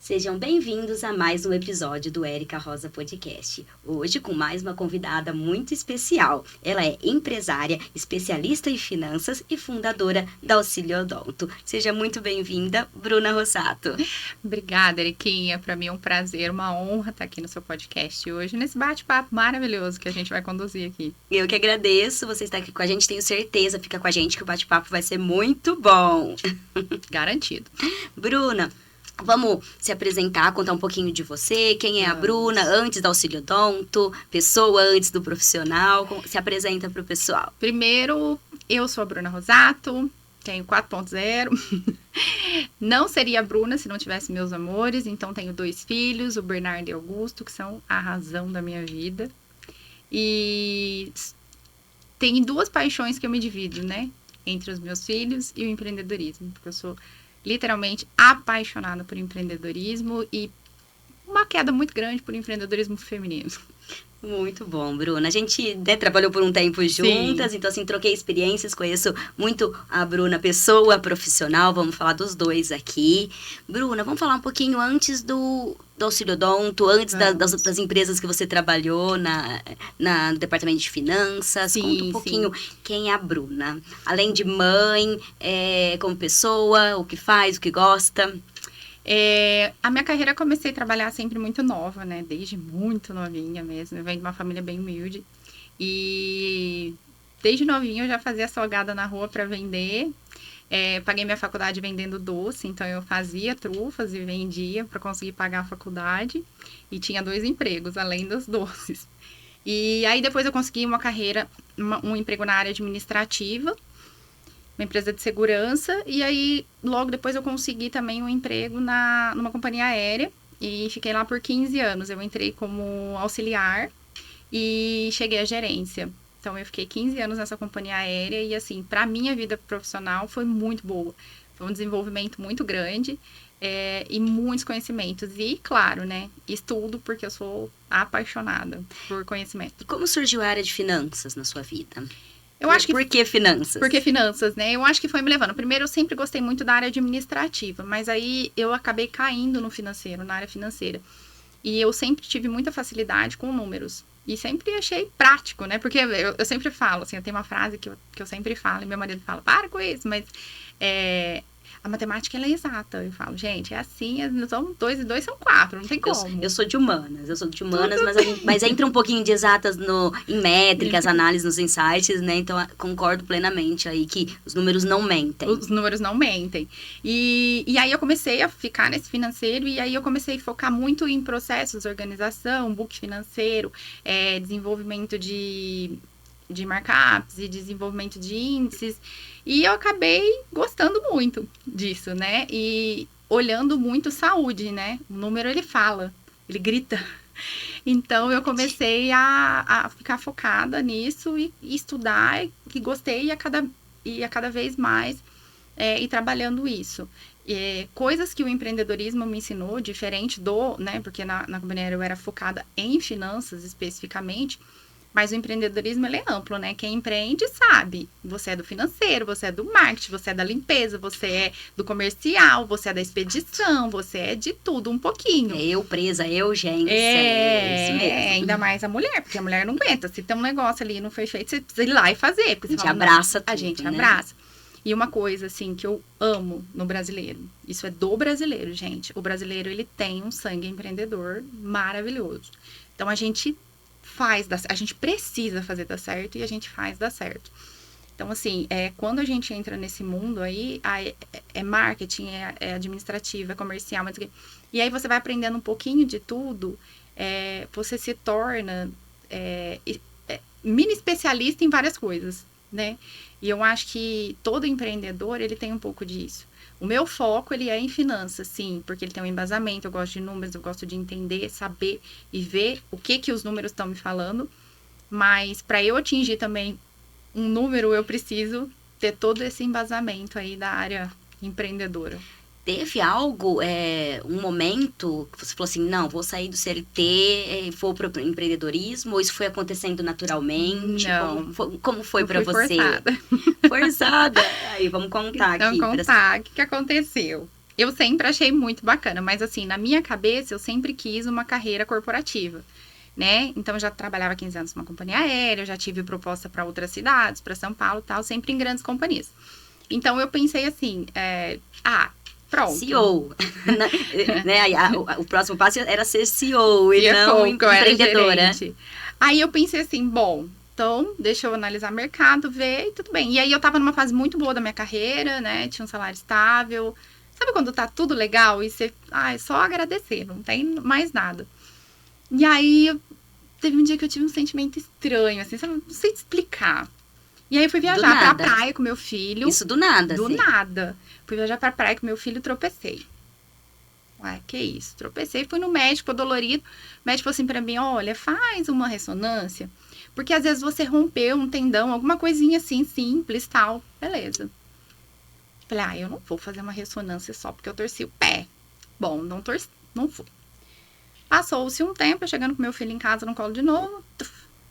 Sejam bem-vindos a mais um episódio do Érica Rosa Podcast. Hoje com mais uma convidada muito especial. Ela é empresária, especialista em finanças e fundadora da Auxílio Odonto. Seja muito bem-vinda, Bruna Rossato. Obrigada, Eriquinha. Para mim é um prazer, uma honra estar aqui no seu podcast hoje, nesse bate-papo maravilhoso que a gente vai conduzir aqui. Eu que agradeço você estar aqui com a gente. Tenho certeza, fica com a gente que o bate-papo vai ser muito bom. Garantido. Bruna, vamos se apresentar, contar um pouquinho de você, quem é a Bruna, antes da Auxílio Odonto, pessoa antes do profissional, se apresenta para o pessoal. Primeiro, eu sou a Bruna Rossato, tenho 4.0, não seria a Bruna se não tivesse meus amores, então tenho 2 filhos, o Bernardo e o Augusto, que são a razão da minha vida, e tem 2 paixões que eu me divido, né, entre os meus filhos e o empreendedorismo, porque eu sou literalmente apaixonada por empreendedorismo e uma queda muito grande por empreendedorismo feminino. Muito bom, Bruna. A gente trabalhou por um tempo juntas, então assim, troquei experiências, conheço muito a Bruna, pessoa profissional, vamos falar dos 2 aqui. Bruna, vamos falar um pouquinho antes do Auxílio Odonto, antes das empresas que você trabalhou no departamento de finanças. Sim, conta um pouquinho quem é a Bruna. Além de mãe, como pessoa, o que faz, o que gosta. A minha carreira eu comecei a trabalhar sempre muito nova, né? Desde muito novinha mesmo. Eu venho de uma família bem humilde. E desde novinha eu já fazia salgada na rua para vender. Paguei minha faculdade vendendo doce, então eu fazia trufas e vendia para conseguir pagar a faculdade. E tinha 2 empregos, além dos doces. E aí depois eu consegui uma carreira, um emprego na área administrativa, uma empresa de segurança, e aí logo depois eu consegui também um emprego numa companhia aérea, e fiquei lá por 15 anos. Eu entrei como auxiliar e cheguei à gerência. Então eu fiquei 15 anos nessa companhia aérea e assim, para minha vida profissional foi muito boa. Foi um desenvolvimento muito grande e muitos conhecimentos. E claro, né, estudo porque eu sou apaixonada por conhecimento. E como surgiu a área de finanças na sua vida? Por que finanças? Porque finanças, né? Eu acho que foi me levando. Primeiro, eu sempre gostei muito da área administrativa, mas aí eu acabei caindo no financeiro, na área financeira. E eu sempre tive muita facilidade com números. E sempre achei prático, né? Porque eu sempre falo, assim, eu tenho uma frase que eu sempre falo, e meu marido fala, para com isso, mas a matemática, ela é exata. Eu falo, gente, é assim, são 2 e 2 são 4, não tem como. Eu sou de humanas, mas entra um pouquinho de exatas em métricas, análise nos insights, né? Então, concordo plenamente aí que os números não mentem. Os números não mentem. E aí eu comecei a ficar nesse financeiro, e aí eu comecei a focar muito em processos, organização, book financeiro, desenvolvimento de markups e desenvolvimento de índices. E eu acabei gostando muito disso, né? E olhando muito saúde, né? O número, ele fala, ele grita. Então, eu comecei a ficar focada nisso e estudar, e gostei, e a cada vez mais ir trabalhando isso. Coisas que o empreendedorismo me ensinou, diferente né? Porque na companhia eu era focada em finanças especificamente, mas o empreendedorismo, ele é amplo, né? Quem empreende sabe. Você é do financeiro, você é do marketing, você é da limpeza, você é do comercial, você é da expedição, você é de tudo um pouquinho. Gente. Isso mesmo. Ainda mais a mulher, porque a mulher não aguenta. Se tem um negócio ali e não foi feito, você precisa ir lá e fazer. Porque a gente abraça tudo, a gente abraça. E uma coisa, assim, que eu amo no brasileiro, isso é do brasileiro, gente. O brasileiro, ele tem um sangue empreendedor maravilhoso. Então, a gente precisa fazer dar certo e a gente faz dar certo. Então, assim, quando a gente entra nesse mundo aí, é marketing, é administrativo, é comercial, e aí você vai aprendendo um pouquinho de tudo, você se torna mini especialista em várias coisas, né? E eu acho que todo empreendedor, ele tem um pouco disso. O meu foco, ele é em finanças, sim, porque ele tem um embasamento, eu gosto de números, eu gosto de entender, saber e ver o que os números estão me falando. Mas para eu atingir também um número, eu preciso ter todo esse embasamento aí da área empreendedora. Teve algo, um momento que você falou assim, não, vou sair do CLT, vou para o empreendedorismo, ou isso foi acontecendo naturalmente? Não. Como foi para você? Forçada. Forçada? Aí, vamos contar aqui. Vamos contar o que aconteceu. eu sempre achei muito bacana, mas assim, na minha cabeça, eu sempre quis uma carreira corporativa, né? Então, eu já trabalhava 15 anos numa companhia aérea, eu já tive proposta para outras cidades, para São Paulo e tal, sempre em grandes companhias. Então, eu pensei assim, pronto. CEO. Né? O próximo passo era ser CEO e não empreendedora. Aí, eu pensei assim, bom, então, deixa eu analisar o mercado, ver e tudo bem. E aí, eu tava numa fase muito boa da minha carreira, né? Tinha um salário estável. Sabe quando tá tudo legal e você... é só agradecer, não tem mais nada. E aí, teve um dia que eu tive um sentimento estranho, assim, sabe? Não sei te explicar. E aí, eu fui viajar pra praia com meu filho. Isso do nada, Do nada. Fui viajar pra praia com meu filho e tropecei. Ué, que isso? Tropecei, fui no médico, dolorido. O médico falou assim pra mim, olha, faz uma ressonância. Porque às vezes você rompeu um tendão, alguma coisinha assim, simples, tal. Beleza. Falei, eu não vou fazer uma ressonância só porque eu torci o pé. Bom, não fui. Passou-se um tempo, eu chegando com meu filho em casa no colo de novo,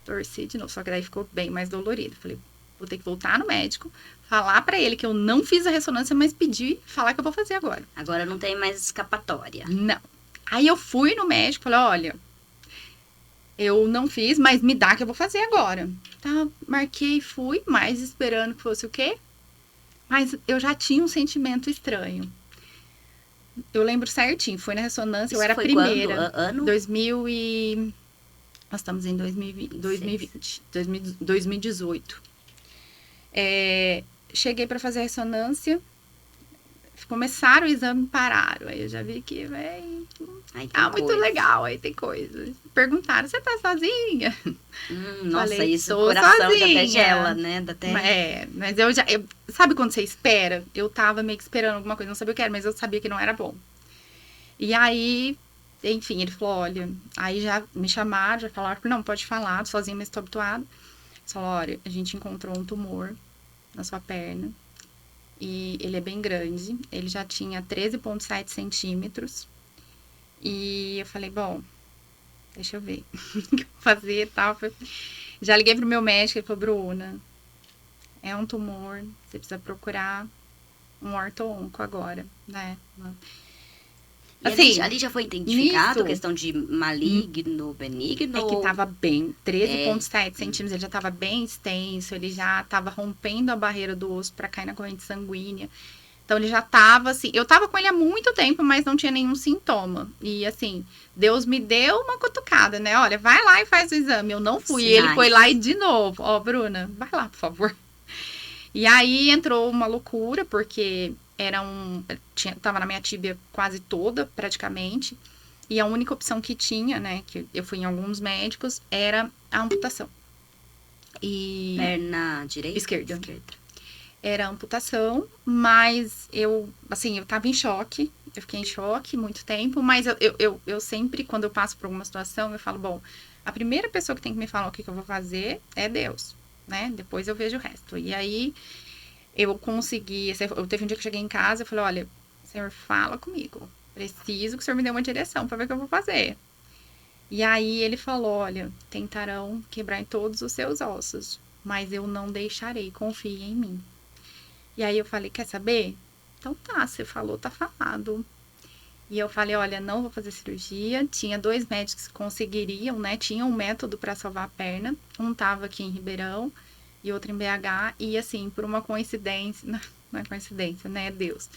torci de novo. Só que daí ficou bem mais dolorido. Falei, vou ter que voltar no médico, falar pra ele que eu não fiz a ressonância, mas pedir, falar que eu vou fazer agora. Agora não tem mais escapatória. Não. Aí eu fui no médico, falei, olha, eu não fiz, mas me dá que eu vou fazer agora. Tá, marquei, fui, mas esperando que fosse o quê? Mas eu já tinha um sentimento estranho. Eu lembro certinho, foi na ressonância, eu era a primeira. Quando? Ano? 2000 e... Nós estamos em 2018. Cheguei para fazer a ressonância, começaram o exame e pararam. Aí eu já vi que, muito legal, aí tem coisa. Perguntaram, você tá sozinha? Nossa, falei, isso, o coração sozinha. já até gela, né? Mas sabe quando você espera? Eu tava meio que esperando alguma coisa, não sabia o que era, mas eu sabia que não era bom. E aí, enfim, ele falou, olha, aí já me chamaram, já falaram, não, pode falar, tô sozinha, mas tô habituada. Ele falou, olha, a gente encontrou um tumor na sua perna. E ele é bem grande. Ele já tinha 13,7 centímetros. E eu falei, bom, deixa eu ver o que eu vou fazer e tal. Já liguei pro meu médico, ele falou, Bruna, é um tumor, você precisa procurar um orto-onco agora, né? E assim, ali já foi identificado a questão de maligno, benigno? É que tava bem, 13,7 centímetros, ele já tava bem extenso, ele já tava rompendo a barreira do osso para cair na corrente sanguínea. Então, ele já tava assim, eu tava com ele há muito tempo, mas não tinha nenhum sintoma. E assim, Deus me deu uma cutucada, né? Olha, vai lá e faz o exame. Eu não fui, ele foi lá e de novo. Ó, Bruna, vai lá, por favor. E aí, entrou uma loucura, porque... tava na minha tíbia quase toda, praticamente. E a única opção que tinha, né, que eu fui em alguns médicos, era a amputação. Perna direita? Esquerda. Era a amputação, mas eu tava em choque. Eu fiquei em choque muito tempo, mas eu sempre, quando eu passo por alguma situação, eu falo, bom, a primeira pessoa que tem que me falar o que eu vou fazer é Deus, né? Depois eu vejo o resto. E aí... eu consegui, teve um dia que eu cheguei em casa, eu falei, olha, Senhor, fala comigo. Preciso que o Senhor me dê uma direção para ver o que eu vou fazer. E aí ele falou, olha, tentarão quebrar em todos os seus ossos, mas eu não deixarei, confie em mim. E aí eu falei, quer saber? Então tá, você falou, tá falado. E eu falei, olha, não vou fazer cirurgia. Tinha 2 médicos que conseguiriam, né? Tinha um método para salvar a perna. Um tava aqui em Ribeirão e outro em BH, e assim, por uma coincidência, não é coincidência, né, é Deus.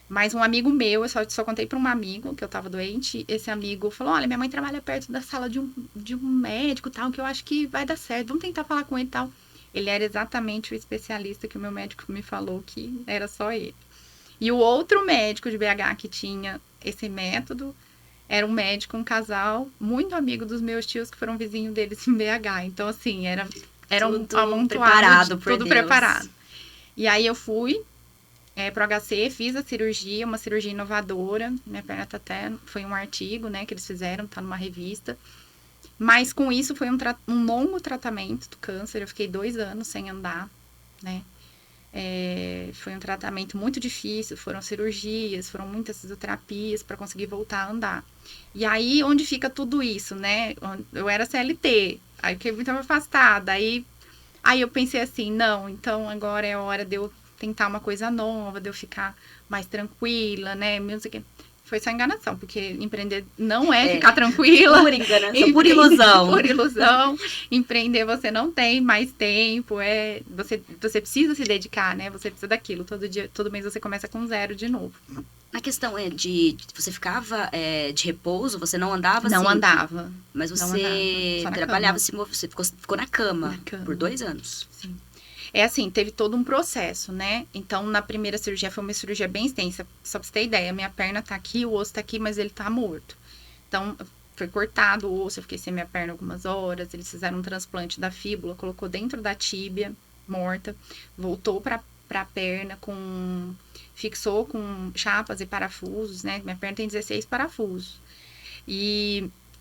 Mas um amigo meu, eu só contei para um amigo que eu tava doente, esse amigo falou, olha, minha mãe trabalha perto da sala de um médico, tal, que eu acho que vai dar certo, vamos tentar falar com ele, tal. Ele era exatamente o especialista que o meu médico me falou que era só ele. E o outro médico de BH que tinha esse método, era um médico, um casal, muito amigo dos meus tios, que foram vizinhos deles em BH. Então, assim, era tudo amontoado, tudo preparado. E aí eu fui pro HC, fiz a cirurgia, uma cirurgia inovadora. Minha perna tá até, foi um artigo, né, que eles fizeram, tá numa revista. Mas com isso foi um longo tratamento do câncer. Eu fiquei 2 anos sem andar, né. Foi um tratamento muito difícil, foram cirurgias, foram muitas fisioterapias para conseguir voltar a andar. E aí, onde fica tudo isso, né? Eu era CLT, aí fiquei muito afastada, aí eu pensei assim, não, então agora é a hora de eu tentar uma coisa nova, de eu ficar mais tranquila, né? Mesmo que foi só enganação, porque empreender não é ficar tranquila. Pura enganação, pura ilusão. Pura ilusão. Empreender você não tem mais tempo, você precisa se dedicar, né? Você precisa daquilo. Todo dia, todo mês você começa com 0 de novo. A questão é você ficava de repouso, você não andava Não assim? andava. Mas não você andava, trabalhava, você ficou na cama por 2 anos. Sim. É assim, teve todo um processo, né? Então, na primeira cirurgia, foi uma cirurgia bem extensa. Só pra você ter ideia, minha perna tá aqui, o osso tá aqui, mas ele tá morto. Então, foi cortado o osso, eu fiquei sem minha perna algumas horas. Eles fizeram um transplante da fíbula, colocou dentro da tíbia, morta. Voltou pra perna, fixou com chapas e parafusos, né? Minha perna tem 16 parafusos.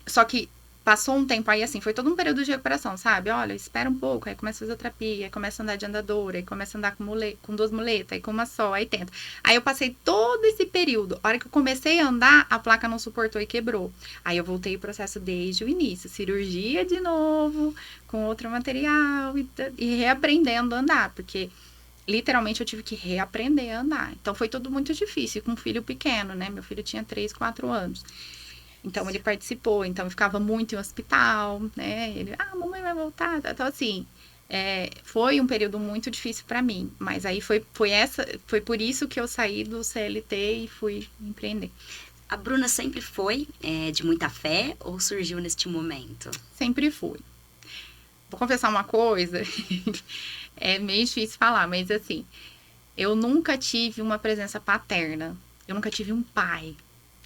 Só que passou um tempo aí, assim, foi todo um período de recuperação, sabe? Olha, espera um pouco, aí começa a fisioterapia, aí começa a andar de andadora, aí começa a andar com 2 muletas, aí com uma só, aí tenta. Aí eu passei todo esse período. A hora que eu comecei a andar, a placa não suportou e quebrou. Aí eu voltei o processo desde o início. Cirurgia de novo, com outro material e reaprendendo a andar, porque literalmente eu tive que reaprender a andar. Então foi tudo muito difícil, com um filho pequeno, né? Meu filho tinha 3, 4 anos. Então, ele participou. Então, eu ficava muito em hospital, né? Ele, mamãe vai voltar. Então, assim, foi um período muito difícil para mim. Mas aí, foi por isso que eu saí do CLT e fui empreender. A Bruna sempre foi de muita fé ou surgiu neste momento? Sempre fui. Vou confessar uma coisa. É meio difícil falar, mas assim, eu nunca tive uma presença paterna. Eu nunca tive um pai.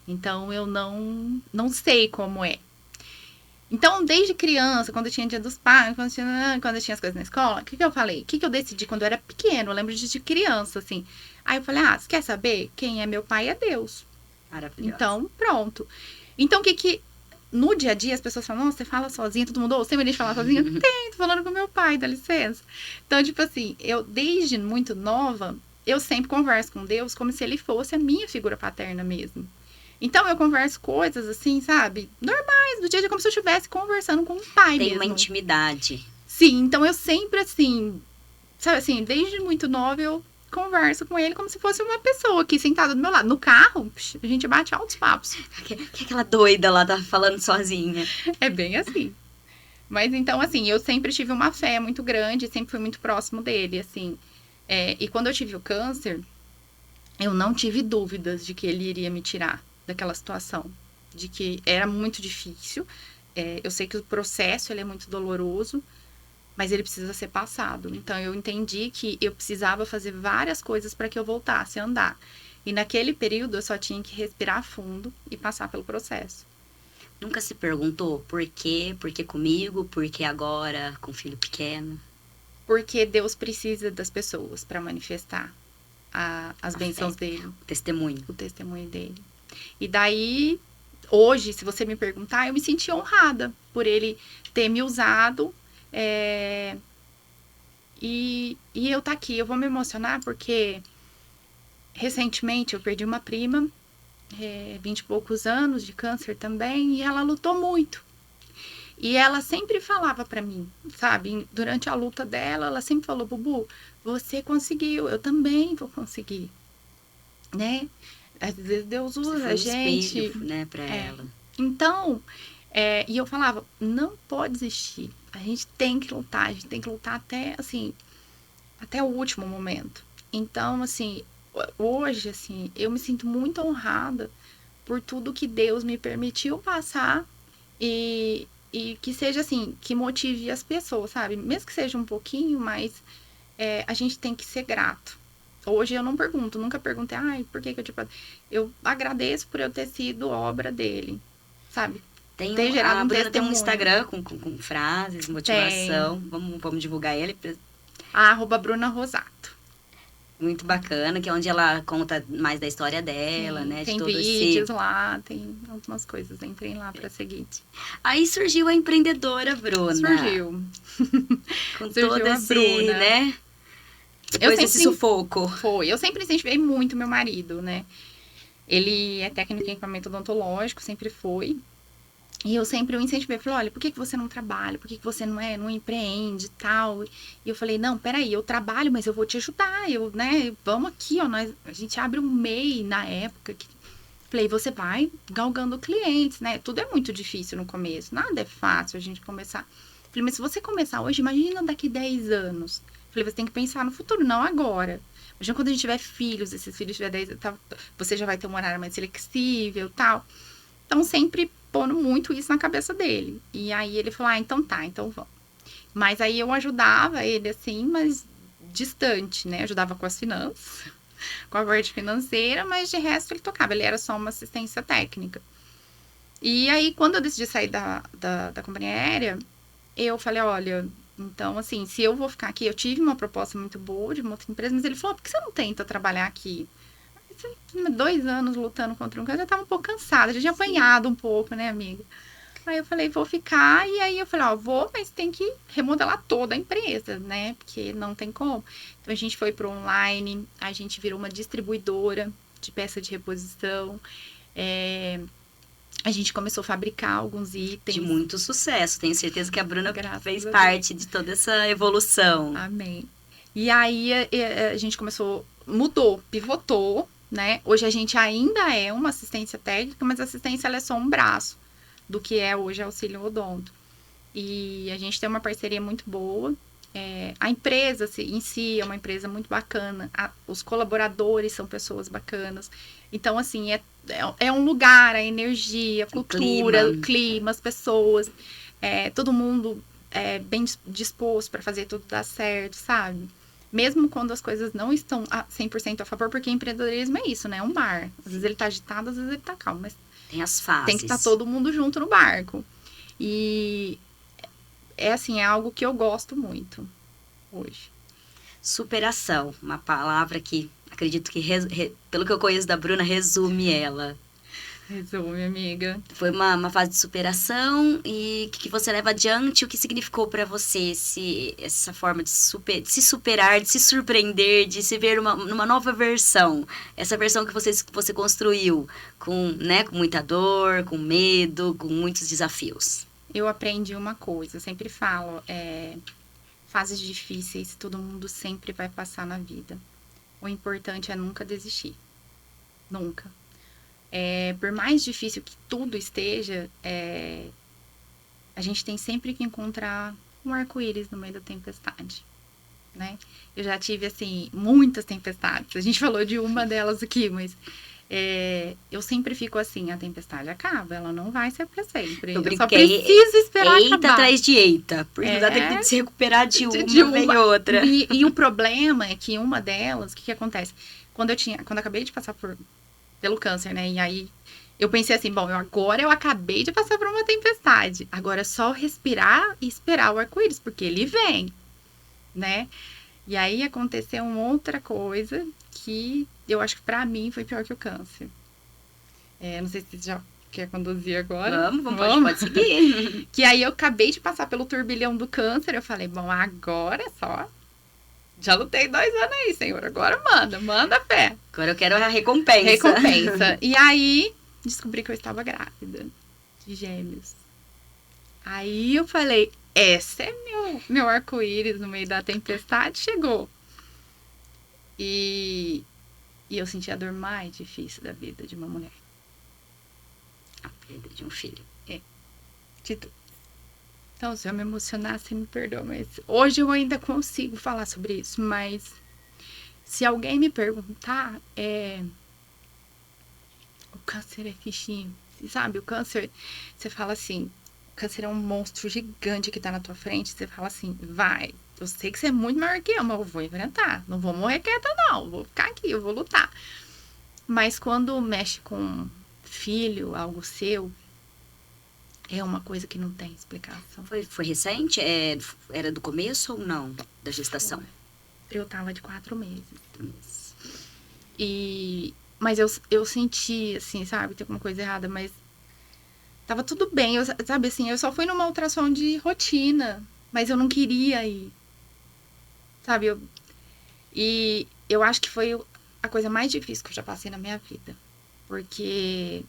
Então, eu não sei como é. Então, desde criança, quando eu tinha dia dos pais, quando eu tinha as coisas na escola, o que eu falei? O que eu decidi quando eu era pequeno? Eu lembro de criança, assim. Aí eu falei, você quer saber? Quem é meu pai é Deus. Maravilhoso. Então, pronto. Então, no dia a dia, as pessoas falam, nossa, você fala sozinha, todo mundo, você me deixa falar sozinha? Tô falando com meu pai, dá licença. Então, tipo assim, eu, desde muito nova, eu sempre converso com Deus como se ele fosse a minha figura paterna mesmo. Então, eu converso coisas assim, sabe? Normais, do dia a dia, como se eu estivesse conversando com um pai mesmo. Tem uma intimidade. Sim, então eu sempre assim, sabe assim, desde muito nova eu converso com ele como se fosse uma pessoa aqui sentada do meu lado. No carro, a gente bate altos papos. Que aquela doida lá tá falando sozinha. É bem assim. Mas então, assim, eu sempre tive uma fé muito grande, sempre fui muito próximo dele, assim. E quando eu tive o câncer, eu não tive dúvidas de que ele iria me tirar daquela situação, de que era muito difícil. Eu sei que o processo ele é muito doloroso, mas ele precisa ser passado. Então, eu entendi que eu precisava fazer várias coisas para que eu voltasse a andar. E naquele período, eu só tinha que respirar fundo e passar pelo processo. Nunca se perguntou por quê? Por que comigo? Por que agora com filho pequeno? Porque Deus precisa das pessoas para manifestar as bênçãos dele. O testemunho. O testemunho dele. E daí, hoje, se você me perguntar, eu me senti honrada por ele ter me usado. E eu estar aqui. Eu vou me emocionar porque recentemente eu perdi uma prima, 20 e poucos anos, de câncer também, e ela lutou muito. E ela sempre falava pra mim, sabe? Durante a luta dela, ela sempre falou, Bubu, você conseguiu, eu também vou conseguir. Né? Às vezes Deus usa a gente. Um espelho, né, pra ela. Então, e eu falava, não pode desistir. A gente tem que lutar, a gente tem que lutar até, assim, até o último momento. Então, assim, hoje, assim, eu me sinto muito honrada por tudo que Deus me permitiu passar e que seja, assim, que motive as pessoas, sabe? Mesmo que seja um pouquinho, mas a gente tem que ser grato. Hoje eu não pergunto, nunca perguntei, por que eu tipo... Eu agradeço por eu ter sido obra dele, sabe? Ter gerado um testemunho. Tem um Instagram com frases, motivação. Vamos divulgar ele. @Bruna Rosato. Muito bacana, que é onde ela conta mais da história dela, né? Tem vídeos lá, tem algumas coisas. Entrem lá pra seguir. Aí surgiu a empreendedora Bruna. Surgiu. Com todo esse, Bruna. Né? Depois desse sufoco. Foi. Eu sempre incentivei muito meu marido, né? Ele é técnico em equipamento odontológico, sempre foi. E eu sempre o incentivei, falei, olha, por que você não trabalha? Por que você não empreende e tal? E eu falei, não, peraí, eu trabalho, mas eu vou te ajudar, né, vamos aqui, ó, a gente abre um MEI na época. Falei, você vai galgando clientes, né? Tudo é muito difícil no começo, nada é fácil a gente começar. Falei, mas se você começar hoje, imagina daqui 10 anos. Falei, você tem que pensar no futuro, não agora. Imagina quando a gente tiver filhos, esses filhos tiver 10 anos, você já vai ter um horário mais flexível e tal. Então, sempre pondo muito isso na cabeça dele. E aí ele falou, então tá, então vamos. Mas aí eu ajudava ele, assim, mas distante, né? Ajudava com as finanças, com a parte financeira, mas de resto ele tocava. Ele era só uma assistência técnica. E aí, quando eu decidi sair da companhia aérea, eu falei, olha, então, assim, se eu vou ficar aqui, eu tive uma proposta muito boa de uma outra empresa, mas ele falou, por que você não tenta trabalhar aqui? 2 anos lutando contra um câncer, eu já tava um pouco cansada, já tinha apanhado um pouco, né, amiga? Aí eu falei, vou ficar, e aí eu falei, ó, vou, mas tem que remodelar toda a empresa, né? Porque não tem como. Então a gente foi pro online, a gente virou uma distribuidora de peça de reposição, a gente começou a fabricar alguns itens. De muito sucesso, tenho certeza que a Bruna fez a parte de toda essa evolução. Amém. E aí a gente mudou, pivotou, né? Hoje a gente ainda é uma assistência técnica, mas a assistência ela é só um braço do que é hoje Auxílio Odonto. E a gente tem uma parceria muito boa. A empresa em si é uma empresa muito bacana. Os colaboradores são pessoas bacanas. Então, assim, é um lugar, a energia, a cultura, o clima, as pessoas. Todo mundo bem disposto para fazer tudo dar certo, sabe? Mesmo quando as coisas não estão 100% a favor, porque empreendedorismo é isso, né? É um bar. Às vezes ele tá agitado, às vezes ele tá calmo, mas tem as fases. Tem que estar todo mundo junto no barco. E é algo que eu gosto muito hoje. Superação, uma palavra que acredito que, pelo que eu conheço da Bruna, resume ela. Resume, amiga. Foi uma fase de superação e que você leva adiante, o que significou para você essa forma de se superar, de se surpreender, de se ver numa nova versão. Essa versão que você construiu com muita dor, com medo, com muitos desafios. Eu aprendi uma coisa, eu sempre falo, fases difíceis todo mundo sempre vai passar na vida. O importante é nunca desistir. Nunca. Por mais difícil que tudo esteja, a gente tem sempre que encontrar um arco-íris no meio da tempestade, né? Eu já tive, assim, muitas tempestades. A gente falou de uma delas aqui, mas eu sempre fico assim, a tempestade acaba, ela não vai ser pra sempre. Eu só preciso esperar acabar. Eita atrás de eita, porque não dá tempo de se recuperar de uma, vem outra. E o problema é que uma delas, o que acontece? Quando eu acabei de passar pelo câncer, né? E aí eu pensei assim, bom, agora eu acabei de passar por uma tempestade. Agora é só respirar e esperar o arco-íris, porque ele vem, né? E aí aconteceu uma outra coisa que eu acho que pra mim foi pior que o câncer. Não sei se você já quer conduzir agora. Vamos. Pode seguir. Que aí eu acabei de passar pelo turbilhão do câncer. Eu falei, bom, agora é só. Já lutei 2 anos aí, Senhor. Agora manda fé. Agora eu quero a recompensa. E aí, descobri que eu estava grávida de gêmeos. Aí eu falei, esse é meu arco-íris no meio da tempestade, chegou. E eu senti a dor mais difícil da vida de uma mulher. A perda de um filho. Então, se eu me emocionar, você me perdoa, mas hoje eu ainda consigo falar sobre isso, mas se alguém me perguntar, o câncer é fichinho, sabe? O câncer, você fala assim, o câncer é um monstro gigante que tá na tua frente, você fala assim, vai, eu sei que você é muito maior que eu, mas eu vou enfrentar, não vou morrer quieta não, vou ficar aqui, eu vou lutar. Mas quando mexe com filho, algo seu, é uma coisa que não tem explicação. Foi recente? Era do começo ou não da gestação? Eu tava de 4 meses. Mas eu senti, assim, sabe, tem alguma coisa errada, mas tava tudo bem. Sabe, assim, eu só fui numa ultrassom de rotina, mas eu não queria ir. Sabe, e eu acho que foi a coisa mais difícil que eu já passei na minha vida. Porque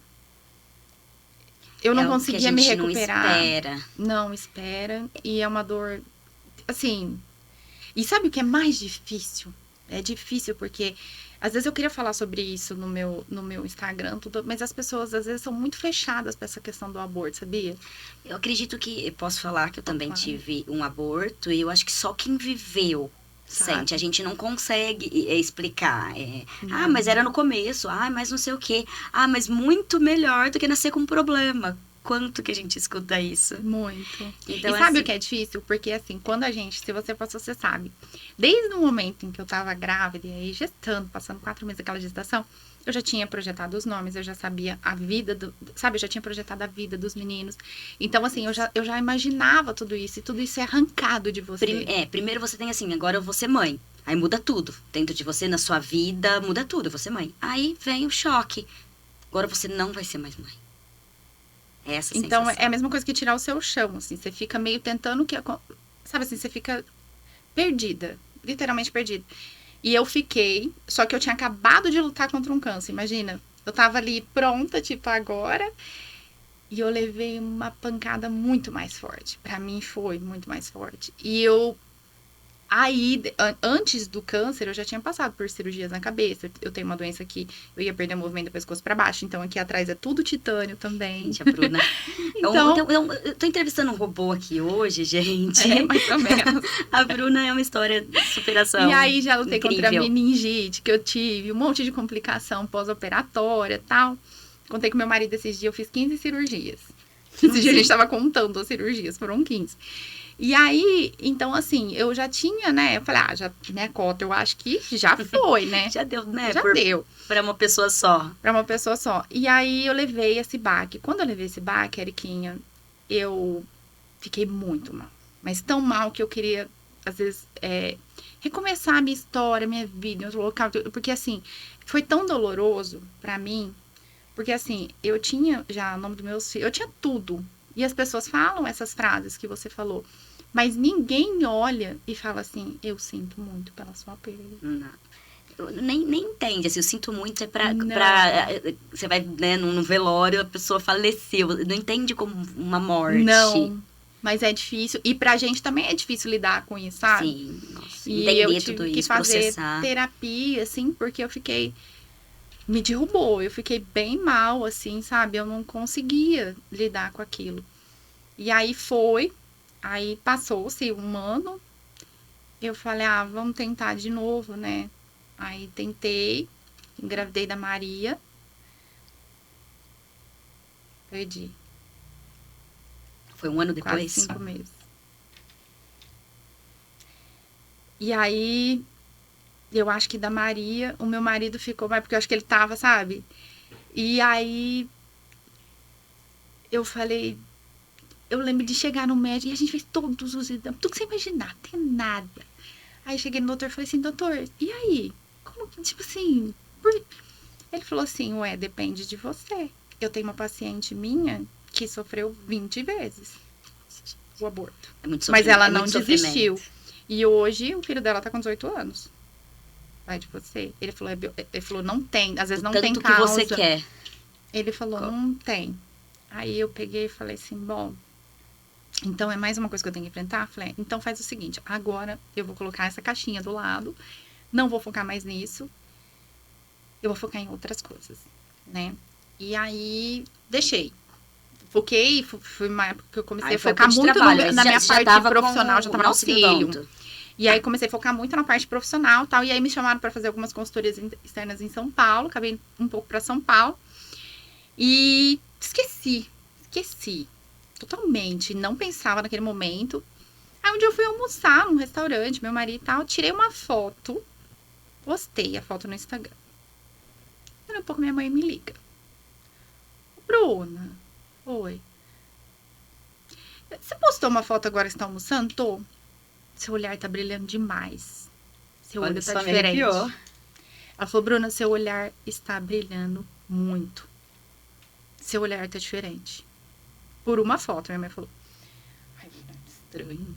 eu não É algo que a conseguia me gente não recuperar. espera. Não espera. E é uma dor, assim... E sabe o que é mais difícil? É difícil porque... Às vezes eu queria falar sobre isso no meu Instagram, tudo, mas as pessoas às vezes são muito fechadas para essa questão do aborto, sabia? Eu acredito que, eu posso falar que eu também Claro. tive um aborto e eu acho que só quem viveu Sabe? sente. A gente não consegue explicar. Não. Mas era no começo. Mas não sei o quê. Mas muito melhor do que nascer com um problema. Quanto que a gente escuta isso? Muito. Então, E sabe assim, o que é difícil? Porque, assim, quando a gente, se você fosse, você sabe, desde o momento em que eu tava grávida e aí gestando, passando 4 meses daquela gestação, eu já tinha projetado os nomes, eu já sabia a vida sabe, eu já tinha projetado a vida dos meninos. Então, assim, eu já imaginava tudo isso e tudo isso é arrancado de você. Primeiro você tem assim, agora eu vou ser mãe. Aí muda tudo. Dentro de você, na sua vida, muda tudo. Eu vou ser mãe. Aí vem o choque. Agora você não vai ser mais mãe. Essa Então, sensação. é a mesma coisa que tirar o seu chão, assim. Você fica meio tentando que... Sabe assim, você fica perdida. Literalmente perdida. E eu fiquei... Só que eu tinha acabado de lutar contra um câncer, imagina. Eu tava ali pronta, tipo, agora. E eu levei uma pancada muito mais forte. Pra mim, foi muito mais forte. E eu... Aí, antes do câncer, eu já tinha passado por cirurgias na cabeça. Eu tenho uma doença que eu ia perder o movimento do pescoço pra baixo. Então, aqui atrás é tudo titânio também. Gente, a Bruna. Então, Eu tô entrevistando um robô aqui hoje, gente. mais ou menos. A Bruna é uma história de superação. E aí, já lutei contra a incrível. meningite que eu tive. Um monte de complicação pós-operatória e tal. Contei com meu marido esses dias, eu fiz 15 cirurgias. Esse dia a gente tava contando as cirurgias, foram 15. E aí, então, assim, eu já tinha, né? Eu falei, já, né, cota, eu acho que já foi, né? Já deu, né? Já deu. Pra uma pessoa só. Pra uma pessoa só. E aí, eu levei esse baque. Quando eu levei esse baque, Eriquinha, eu fiquei muito mal. Mas tão mal que eu queria, às vezes, recomeçar a minha história, a minha vida em outro local. Porque, assim, foi tão doloroso pra mim. Porque, assim, eu tinha já o nome dos meus filhos, eu tinha tudo. E as pessoas falam essas frases que você falou. Mas ninguém olha e fala assim, eu sinto muito pela sua perda. Não. Nem entende, assim, eu sinto muito, Não. você vai, né, num velório, a pessoa faleceu, não entende como uma morte. Não, mas é difícil, e pra gente também é difícil lidar com isso, sabe? Sim, nossa, E entender eu tive tudo que isso, fazer processar. terapia, assim, porque eu fiquei, me derrubou, eu fiquei bem mal, assim, sabe? Eu não conseguia lidar com aquilo. E aí aí passou-se um ano, eu falei, vamos tentar de novo, né? Aí tentei, engravidei da Maria. Perdi. Foi um ano Quase depois? 5 meses. E aí, eu acho que da Maria, o meu marido ficou mais, porque eu acho que ele tava, sabe? E aí, eu falei, eu lembro de chegar no médico e a gente fez todos os exames, tudo que você imaginar, tem nada. Aí cheguei no doutor e falei assim, doutor, e aí? Como que, tipo assim, Ele falou assim, depende de você. Eu tenho uma paciente minha que sofreu 20 vezes o aborto. É muito Mas ela é não muito desistiu. sofrimento. E hoje o filho dela tá com 18 anos. Vai de você. Ele falou, não tem. Às vezes não tem Tanto que causa. você quer. Ele falou, não tem. Aí eu peguei e falei assim, bom, então é mais uma coisa que eu tenho que enfrentar? Falei, então faz o seguinte, agora eu vou colocar essa caixinha do lado, não vou focar mais nisso, eu vou focar em outras coisas, né? E aí, deixei. Foquei, foi uma época que eu comecei a focar muito na minha parte profissional, já tava no auxílio. E aí comecei a focar muito na parte profissional e tal. E aí me chamaram para fazer algumas consultorias externas em São Paulo. Acabei um pouco para São Paulo. E esqueci totalmente. Não pensava naquele momento. Aí um dia eu fui almoçar num restaurante, meu marido e tal. Tirei uma foto, postei a foto no Instagram. Daqui a pouco minha mãe me liga. Bruna, oi. Você postou uma foto agora que você tá almoçando? Tô. Seu olhar tá brilhando demais. Seu olho tá diferente. Ela falou, Bruna, seu olhar está brilhando muito. Seu olhar tá diferente. Por uma foto, minha mãe falou. Ai, estranho.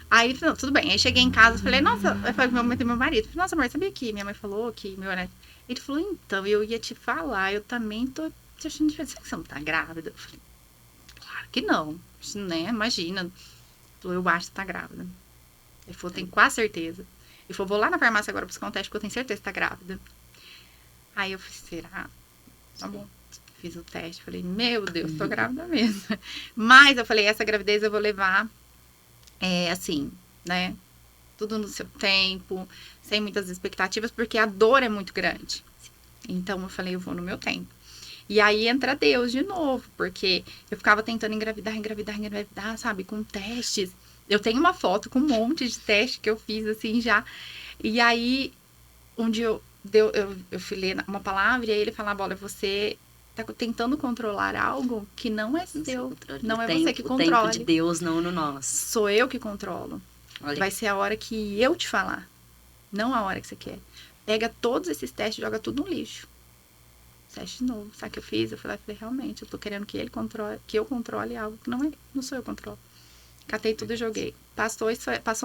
Aí, não, tudo bem. Aí cheguei em casa, falei, nossa, eu falei pro meu marido, falei, nossa, amor, sabia que minha mãe falou que meu olhar... Ele falou, então, eu ia te falar, eu também tô te achando diferente. Será que você não tá grávida? Eu falei, claro que não, né? Imagina. Eu acho que você tá grávida. Ele falou, tenho quase certeza. Ele falou, vou lá na farmácia agora buscar um teste, porque eu tenho certeza que tá grávida. Aí eu falei, será? Tá bom. Fiz o teste, falei, meu Deus, tô grávida mesmo. Mas eu falei, essa gravidez eu vou levar, assim, né? Tudo no seu tempo, sem muitas expectativas, porque a dor é muito grande. Então eu falei, eu vou no meu tempo. E aí entra Deus de novo, porque eu ficava tentando engravidar, sabe, com testes. Eu tenho uma foto com um monte de teste que eu fiz, assim, já. E aí, onde eu fui ler uma palavra, e aí ele falava, olha, você tá tentando controlar algo que não é seu. Não é você que controla. O tempo de Deus, não no nosso. Sou eu que controlo. Olha. Vai ser a hora que eu te falar. Não a hora que você quer. Pega todos esses testes e joga tudo no lixo. Teste novo. Sabe o que eu fiz? Eu falei, realmente, eu tô querendo que ele controle, que eu controle algo que não sou eu que controlo. Catei tudo e joguei. Passou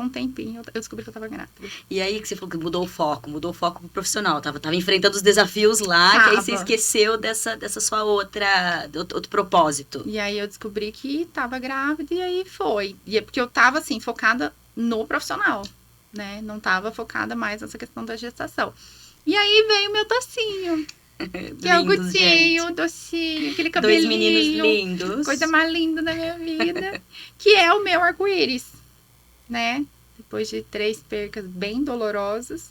um tempinho, eu descobri que eu tava grávida. E aí que você falou que mudou o foco pro profissional. Tava enfrentando os desafios lá, que aí você esqueceu dessa sua outro propósito. E aí eu descobri que tava grávida e aí foi. E é porque eu tava, assim, focada no profissional, né? Não tava focada mais nessa questão da gestação. E aí veio o meu docinho. Que é o Gutinho, o docinho, aquele cabelinho. 2 meninos lindos. Coisa mais linda da minha vida. Que é o meu arco-íris, né? Depois de 3 percas bem dolorosas,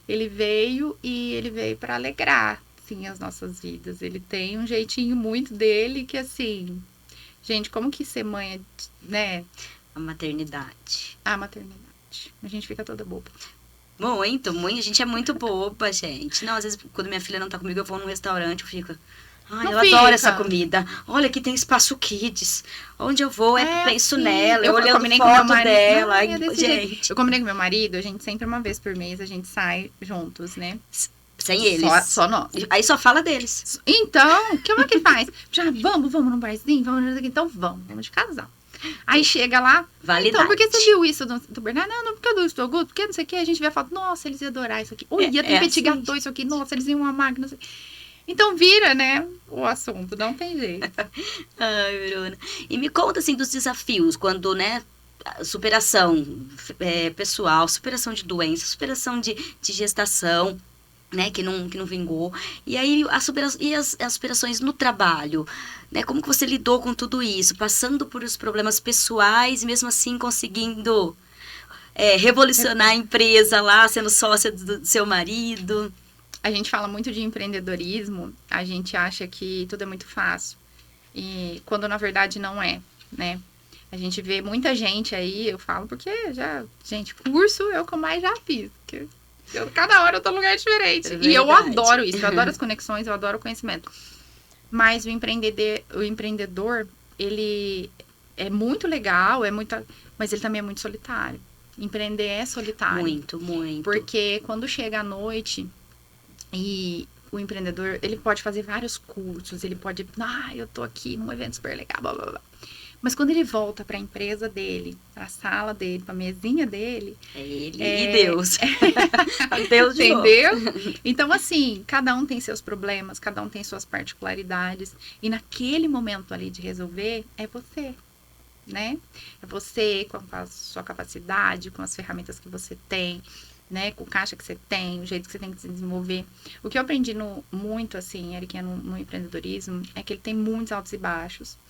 ele veio para alegrar, sim, as nossas vidas. Ele tem um jeitinho muito dele que, assim... Gente, como que ser mãe é, né? A maternidade. A maternidade. A gente fica toda boba. Muito, a gente é muito boba, gente. Não, às vezes, quando minha filha não tá comigo, eu vou num restaurante, eu fico... Ai, ela adora essa comida. Olha, aqui tem espaço kids. Onde eu vou, penso nela, eu olhando foto dela. Ai, gente. Eu combinei com meu marido, a gente sempre, uma vez por mês, a gente sai juntos, né? Sem eles. Só nós. Aí só fala deles. Então, o que é que faz? Já vamos num barzinho? Então vamos de casal. Aí chega lá, validade. Então, por que você viu isso do Bernardo? Não, porque é do Estoguto, porque não sei o que, a gente vê a foto, nossa, eles iam adorar isso aqui. Ia ter petit gâteau isso aqui, nossa, eles iam amar, não sei. Então vira, né, o assunto, não tem jeito. Ai, Bruna. E me conta, assim, dos desafios, quando, né, superação pessoal, superação de doença, superação de gestação, né, que não vingou. E aí, as superações no trabalho, né? Como que você lidou com tudo isso? Passando por os problemas pessoais, mesmo assim conseguindo revolucionar a empresa lá, sendo sócia do seu marido. A gente fala muito de empreendedorismo, a gente acha que tudo é muito fácil. E quando, na verdade, não é, né? A gente vê muita gente aí, eu falo porque gente, curso é o que eu mais já fiz, porque... Cada hora eu tô num lugar diferente. E eu adoro isso, eu adoro as conexões, eu adoro o conhecimento. Mas o empreendedor, ele é muito legal, mas ele também é muito solitário. Empreender é solitário. Muito, muito. Porque quando chega à noite e o empreendedor, ele pode fazer vários cursos, ele pode, eu tô aqui num evento super legal, blá, blá, blá. Mas quando ele volta para a empresa dele, para a sala dele, para a mesinha dele... Ele e Deus. Deus de entendeu? novo. Então, assim, cada um tem seus problemas, cada um tem suas particularidades. E naquele momento ali de resolver, é você, né? É você com a sua capacidade, com as ferramentas que você tem, né? Com o caixa que você tem, o jeito que você tem que se desenvolver. O que eu aprendi muito, assim, Eriquinha, no empreendedorismo, é que ele tem muitos altos e baixos.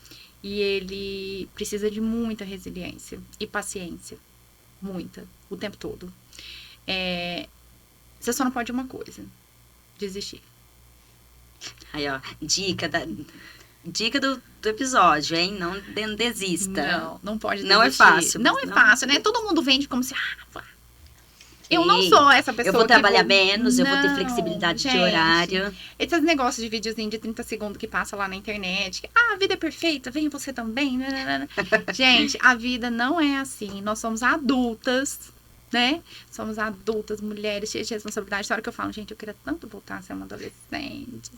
E ele precisa de muita resiliência e paciência. Muita. O tempo todo. Você só não pode uma coisa. Desistir. Aí, ó. Dica do episódio, hein? Não desista. Não pode desistir. Não é fácil. Não é fácil, né? Todo mundo vende como se... Eu não sou essa pessoa. Eu vou trabalhar menos, eu vou ter flexibilidade de horário. Esses negócios de videozinho de 30 segundos que passa lá na internet. A vida é perfeita, vem você também. Gente, a vida não é assim. Nós somos adultas, né? Somos adultas, mulheres, cheias de responsabilidade. Na hora que eu falo, gente, eu queria tanto voltar a ser uma adolescente.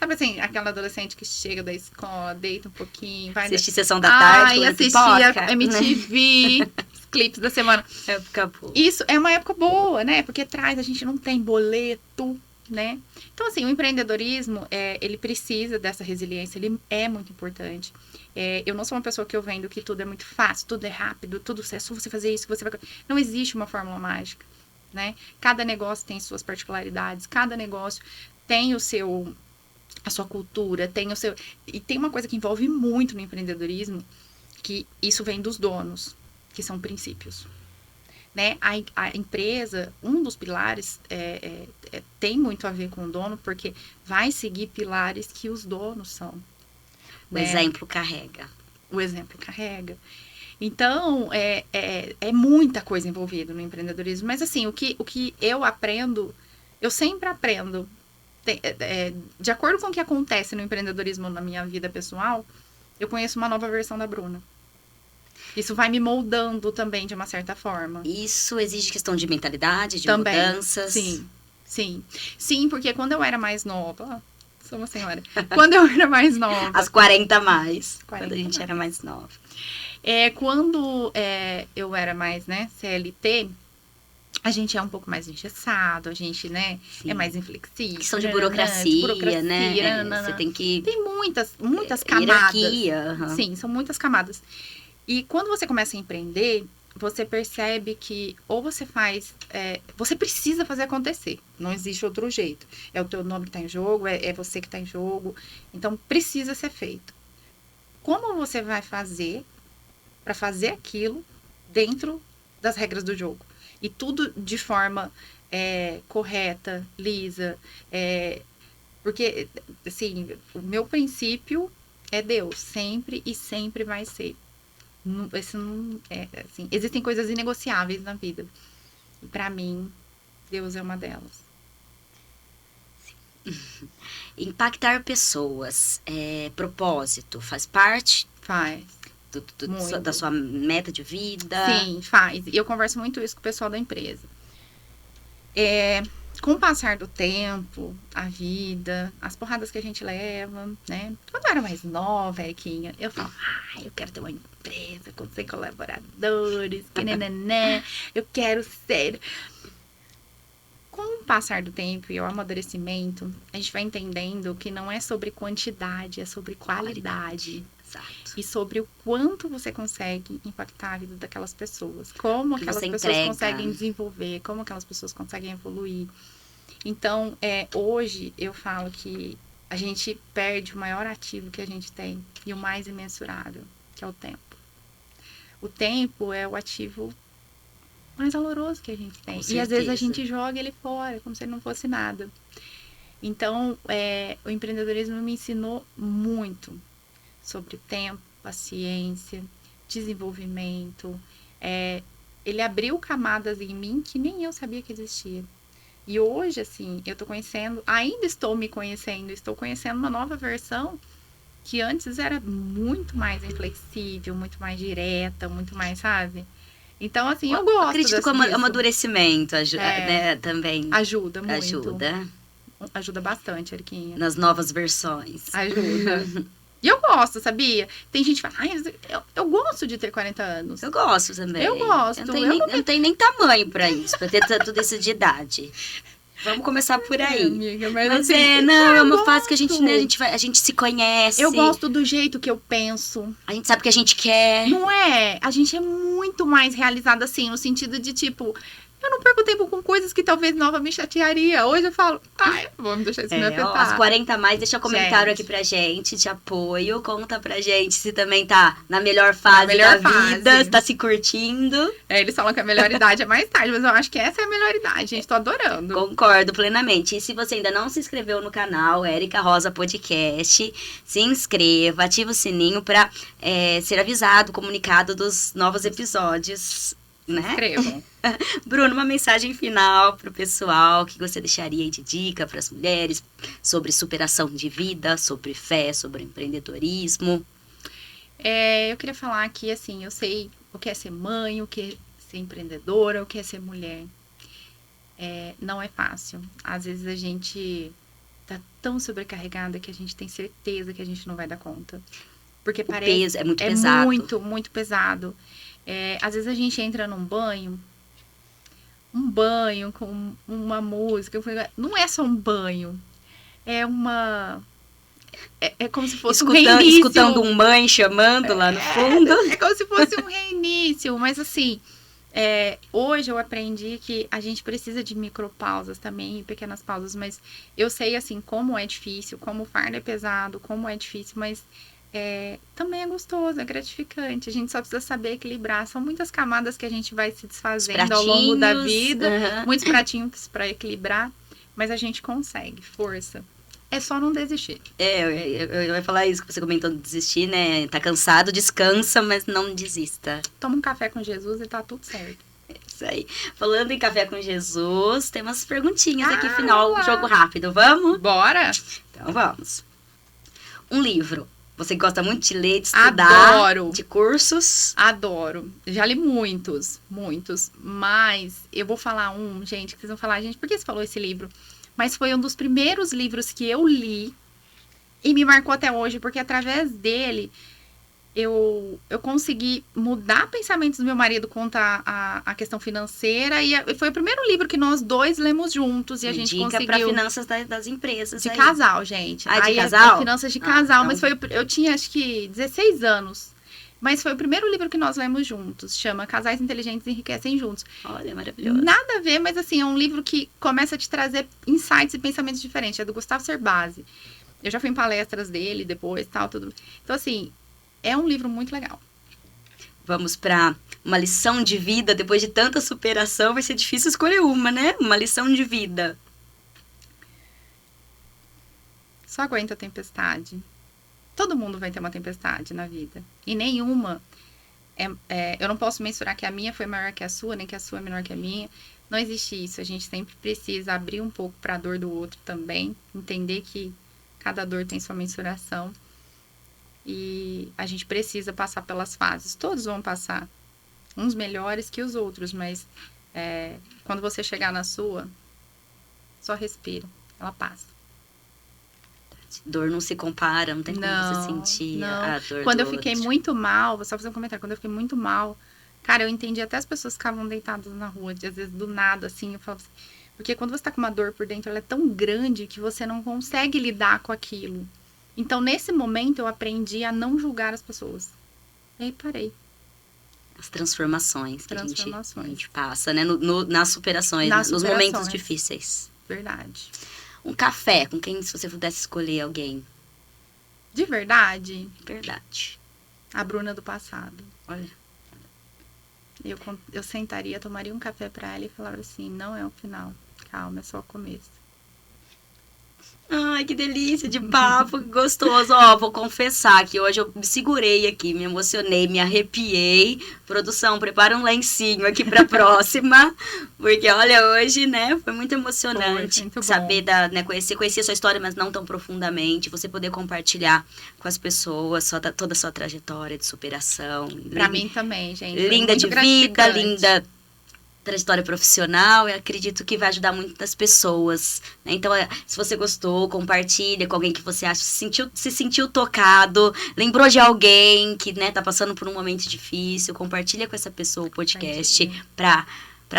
Sabe assim, aquela adolescente que chega da escola, deita um pouquinho, vai... Assistir Sessão da Tarde, assistia MTV... clipes da semana. Época boa. Isso é uma época boa, né? Porque a gente não tem boleto, né? Então, assim, o empreendedorismo, ele precisa dessa resiliência, ele é muito importante. Eu não sou uma pessoa que eu vendo que tudo é muito fácil, tudo é rápido, tudo é só você fazer isso que você vai... Não existe uma fórmula mágica, né? Cada negócio tem suas particularidades, cada negócio tem a sua cultura, tem o seu... E tem uma coisa que envolve muito no empreendedorismo, que isso vem dos donos, que são princípios. Né? A empresa, um dos pilares tem muito a ver com o dono, porque vai seguir pilares que os donos são. O exemplo carrega. O exemplo carrega. Então, é muita coisa envolvida no empreendedorismo. Mas, assim, o que eu aprendo, eu sempre aprendo. De acordo com o que acontece no empreendedorismo na minha vida pessoal, eu conheço uma nova versão da Bruna. Isso vai me moldando também, de uma certa forma. Isso exige questão de mentalidade, de também, mudanças. Sim. Sim, porque quando eu era mais nova... Sou uma senhora. Quando eu era mais nova... As 40 mais. Quando a gente era mais nova. Quando eu era mais, né, CLT... A gente é um pouco mais engessado, a gente, né, é mais inflexível. Questão de burocracia, né? Você tem que... Tem muitas camadas. Hierarquia. Sim, são muitas camadas. E quando você começa a empreender, você percebe que ou você faz... você precisa fazer acontecer. Não existe outro jeito. É o teu nome que está em jogo, é você que está em jogo. Então, precisa ser feito. Como você vai fazer para fazer aquilo dentro das regras do jogo? E tudo de forma correta, lisa. Porque, assim, o meu princípio é Deus. Sempre e sempre vai ser. Assim, existem coisas inegociáveis na vida. E para mim, Deus é uma delas. Impactar pessoas, propósito, faz parte? Faz. Da sua meta de vida? Sim, faz. E eu converso muito isso com o pessoal da empresa. Com o passar do tempo, a vida, as porradas que a gente leva, né? Quando eu era mais nova, Eriquinha, eu falava, eu quero ter uma empresa com 100 colaboradores, que nananã, eu quero ser... Com o passar do tempo e o amadurecimento, a gente vai entendendo que não é sobre quantidade, é sobre qualidade. Exato. E sobre o quanto você consegue impactar a vida daquelas pessoas. Como aquelas pessoas conseguem desenvolver, como aquelas pessoas conseguem evoluir. Então, hoje eu falo que a gente perde o maior ativo que a gente tem e o mais imensurável, que é o tempo. O tempo é o ativo mais valoroso que a gente tem. E às vezes a gente joga ele fora, como se ele não fosse nada. Então, o empreendedorismo me ensinou muito sobre tempo, paciência, desenvolvimento. Ele abriu camadas em mim que nem eu sabia que existia. E hoje, assim, eu tô conhecendo, ainda estou me conhecendo, estou conhecendo uma nova versão que antes era muito mais inflexível, muito mais direta, muito mais, sabe? Então, assim, eu gosto. Acredito que o amadurecimento né, também. Ajuda muito. Ajuda bastante, Eriquinha. Nas novas versões. Ajuda. E eu gosto, sabia? Tem gente que fala, eu gosto de ter 40 anos. Eu gosto também. Eu gosto. Eu não tenho nem tamanho pra isso, pra ter tudo isso de idade. Vamos começar por aí. Amiga, mas assim, é uma fase que a gente, né, a gente se conhece. Eu gosto do jeito que eu penso. A gente sabe o que a gente quer. Não é? A gente é muito mais realizada, assim, no sentido de, tipo... Eu não perco tempo com coisas que talvez nova me chatearia. Hoje eu falo, vamos deixar isso me afetar. As 40 mais, deixa um comentário aqui pra gente de apoio. Conta pra gente se também tá na melhor fase da vida, se tá se curtindo. Eles falam que a melhor idade é mais tarde, mas eu acho que essa é a melhor idade, gente. Tô adorando. Concordo plenamente. E se você ainda não se inscreveu no canal Érica Rosa Podcast, se inscreva, ativa o sininho pra ser avisado, comunicado dos novos episódios. Né? Escrevam. Bruno, uma mensagem final pro pessoal que você deixaria aí de dica para as mulheres sobre superação de vida, sobre fé, sobre empreendedorismo. Eu queria falar que, assim, eu sei o que é ser mãe, o que é ser empreendedora, o que é ser mulher. Não é fácil. Às vezes a gente tá tão sobrecarregada que a gente tem certeza que a gente não vai dar conta. Porque parece peso é muito pesado. Muito, muito pesado. Às vezes a gente entra num banho, um banho com uma música. Não é só um banho. É uma... É como se fosse um reinício. Escutando um mãe chamando lá no fundo. É como se fosse um reinício. Mas assim, hoje eu aprendi que a gente precisa de micropausas também, pequenas pausas. Mas eu sei assim como é difícil, como o fardo é pesado, como é difícil, mas também é gostoso, é gratificante. A gente só precisa saber equilibrar. São muitas camadas que a gente vai se desfazendo ao longo da vida. Muitos pratinhos para equilibrar. Mas a gente consegue, força. É só não desistir. Eu ia falar isso que você comentou de desistir, né? Tá cansado, descansa, mas não desista. Toma um café com Jesus e tá tudo certo. Isso aí. Falando em café com Jesus, tem umas perguntinhas aqui, final, jogo rápido. Vamos? Bora! Então vamos. Um livro. Você gosta muito de ler, de estudar? Adoro. De cursos? Adoro. Já li muitos. Mas eu vou falar gente, que vocês vão falar, gente, por que você falou esse livro? Mas foi um dos primeiros livros que eu li e me marcou até hoje, porque através dele eu consegui mudar pensamentos do meu marido quanto à questão financeira. E foi o primeiro livro que nós dois lemos juntos e a gente conseguiu... Dica para finanças das empresas. De casal, gente. De casal? Finanças de casal, então... mas eu tinha acho que 16 anos. Mas foi o primeiro livro que nós lemos juntos. Chama Casais Inteligentes Enriquecem Juntos. Olha, maravilhoso. Nada a ver, mas assim, é um livro que começa a te trazer insights e pensamentos diferentes. É do Gustavo Cerbasi. Eu já fui em palestras dele depois, tudo. Então, assim, é um livro muito legal. Vamos para uma lição de vida. Depois de tanta superação, vai ser difícil escolher uma, né? Uma lição de vida. Só aguenta a tempestade. Todo mundo vai ter uma tempestade na vida. E nenhuma... eu não posso mensurar que a minha foi maior que a sua, nem que a sua é menor que a minha. Não existe isso. A gente sempre precisa abrir um pouco para a dor do outro também. Entender que cada dor tem sua mensuração. E a gente precisa passar pelas fases. Todos vão passar. Uns melhores que os outros. Mas quando você chegar na sua, só respira. Ela passa. Dor não se compara, não tem como você sentir a dor Quando do eu fiquei muito mal, vou só fazer um comentário, quando eu fiquei muito mal, cara, eu entendi até as pessoas que ficavam deitadas na rua, às vezes do nada, assim, eu falava assim, porque quando você tá com uma dor por dentro, ela é tão grande que você não consegue lidar com aquilo. Então, nesse momento, eu aprendi a não julgar as pessoas. E aí, parei. As transformações que a gente passa, né? Nas superações, nos momentos difíceis. Verdade. Um café, com quem, se você pudesse escolher alguém? De verdade? Verdade. A Bruna do passado. Olha. Eu sentaria, tomaria um café pra ela e falaria assim, não é o final. Calma, é só o começo. Ai, que delícia de papo, que gostoso. Ó, vou confessar que hoje eu me segurei aqui, me emocionei, me arrepiei. Produção, prepara um lencinho aqui pra próxima, porque olha, hoje, né, foi muito emocionante muito saber conhecer a sua história, mas não tão profundamente, você poder compartilhar com as pessoas toda a sua trajetória de superação. Pra mim também, gente. Linda de vida, linda trajetória profissional, eu acredito que vai ajudar muitas pessoas, né? Então, se você gostou, compartilha com alguém que você acha, se sentiu tocado, lembrou de alguém que, né, tá passando por um momento difícil, compartilha com essa pessoa o podcast pra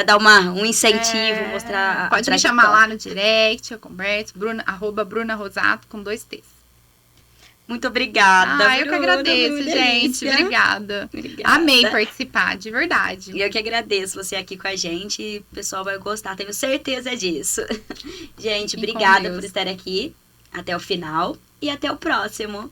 dar um incentivo, mostrar pode me chamar lá no direct, eu converso, @Bruna Rosato com 2 T's. Muito obrigada, eu que agradeço, gente. Obrigada. Amei participar, de verdade. E eu que agradeço você aqui com a gente. E o pessoal vai gostar, tenho certeza disso. Gente, obrigada por estar aqui. Até o final e até o próximo.